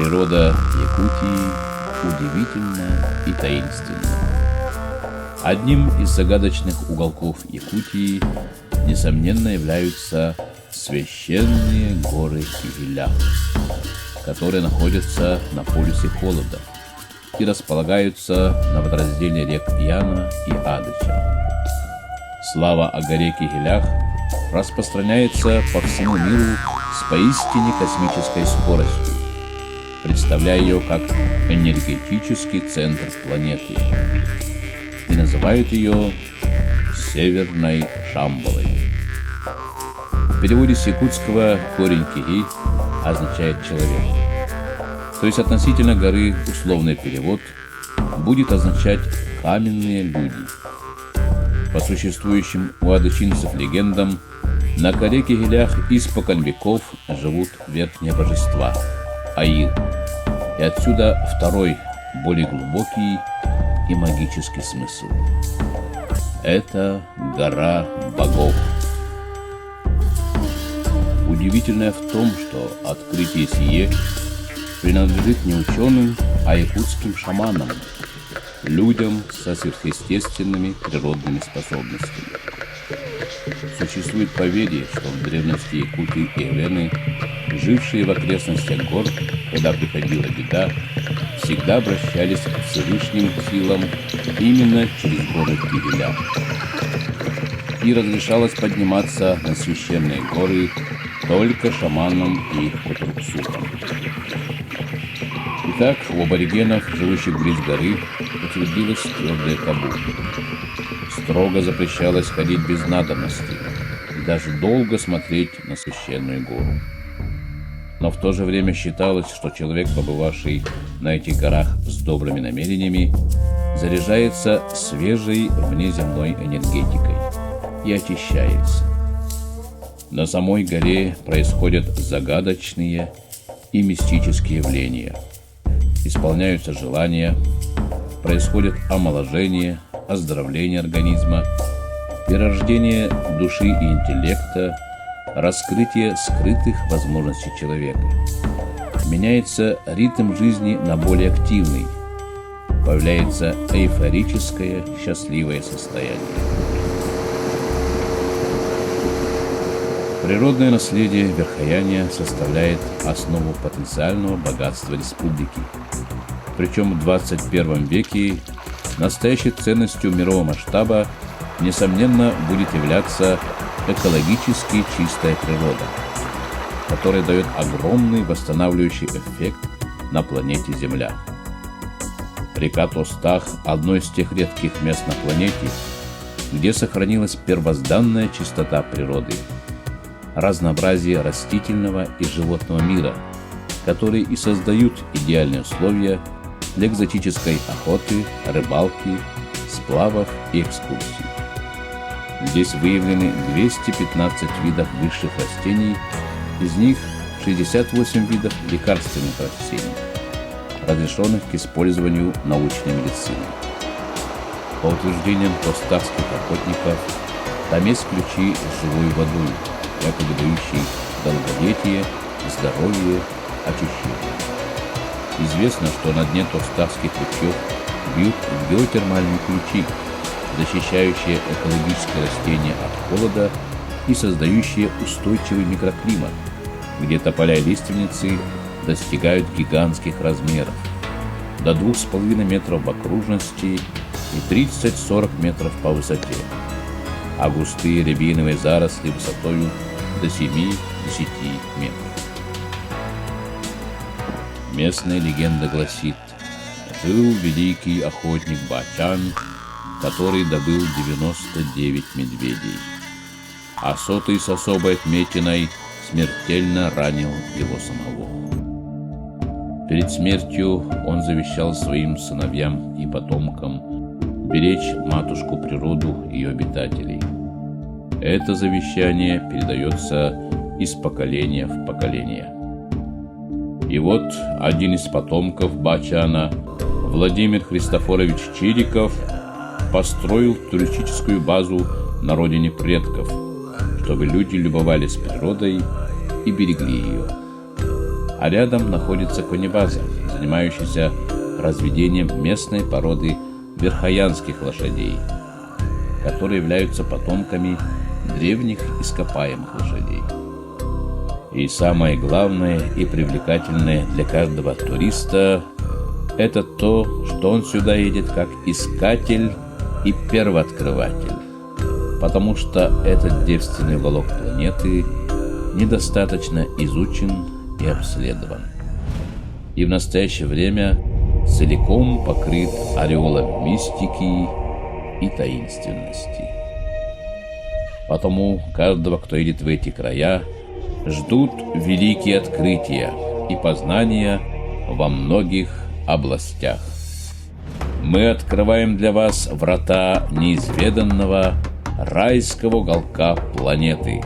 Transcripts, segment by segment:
Природа Якутии удивительна и таинственна. Одним из загадочных уголков Якутии, несомненно, являются священные горы Кигилях, которые находятся на полюсе холода и располагаются на водоразделе рек Яна и Адыча. Слава о горе Кигилях распространяется по всему миру с поистине космической скоростью, представляя ее как энергетический центр планеты, и называют ее Северной Шамбалой. В переводе с якутского корень «киги» означает «человек». То есть относительно горы условный перевод будет означать «каменные люди». По существующим у адычинцев легендам, на горе Кигилях испокон веков живут верхние божества – Аир. И отсюда второй, более глубокий и магический смысл. Это гора богов. Удивительное в том, что открытие сие принадлежит не ученым, а якутским шаманам, людям со сверхъестественными природными способностями. Существует поверье, что в древности якуты и эвены, жившие в окрестностях гор, когда приходила беда, всегда обращались к Всевышним силам именно через горы Кигиля. И разрешалось подниматься на священные горы только шаманам и их потурксукам. Итак, у аборигенов, живущих близ горы, утвердилось твердое табу. Строго запрещалось ходить без надобности и даже долго смотреть на священную гору. Но в то же время считалось, что человек, побывавший на этих горах с добрыми намерениями, заряжается свежей внеземной энергетикой и очищается. На самой горе происходят загадочные и мистические явления. Исполняются желания, происходит омоложение, оздоровление организма, перерождение души и интеллекта, раскрытие скрытых возможностей человека. Меняется ритм жизни на более активный, появляется эйфорическое, счастливое состояние. Природное наследие Верхояния составляет основу потенциального богатства республики. Причем в 21 веке настоящей ценностью мирового масштаба, несомненно, будет являться экологически чистая природа, которая дает огромный восстанавливающий эффект на планете Земля. Река Тостах – одно из тех редких мест на планете, где сохранилась первозданная чистота природы, разнообразие растительного и животного мира, которые и создают идеальные условия для экзотической охоты, рыбалки, сплавов и экскурсий. Здесь выявлены 215 видов высших растений, из них 68 видов лекарственных растений, разрешенных к использованию научной медицины. По утверждениям тостахских охотников, там есть ключи с живой водой, якобы дающей долголетие, здоровье, очищение. Известно, что на дне тостахских ручьев бьют геотермальные ключи, защищающие экологические растения от холода и создающие устойчивый микроклимат, где тополя и лиственницы достигают гигантских размеров, до 2,5 метров в окружности и 30-40 метров по высоте, а густые рябиновые заросли высотою до 7-10 метров. Местная легенда гласит, жил великий охотник Бачан, который добыл 99 медведей, а 100-й с особой отметиной смертельно ранил его самого. Перед смертью он завещал своим сыновьям и потомкам беречь матушку природу и ее обитателей. Это завещание передается из поколения в поколение. И вот один из потомков Бачана, Владимир Христофорович Чириков, построил туристическую базу на родине предков, чтобы люди любовались природой и берегли ее. а рядом находится конебаза, занимающаяся разведением местной породы верхоянских лошадей, которые являются потомками древних ископаемых лошадей. И самое главное и привлекательное для каждого туриста – это то, что он сюда едет как искатель и первооткрыватель, потому что этот девственный уголок планеты недостаточно изучен и обследован, и в настоящее время целиком покрыт ореолом мистики и таинственности. Потому каждого, кто едет в эти края, ждут великие открытия и познания во многих областях. Мы открываем для вас врата неизведанного райского уголка планеты,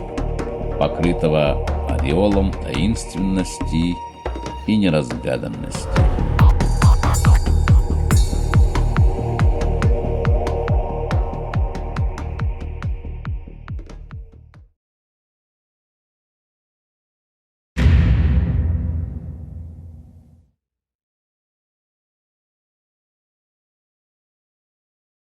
покрытого ореолом таинственности и неразгаданности.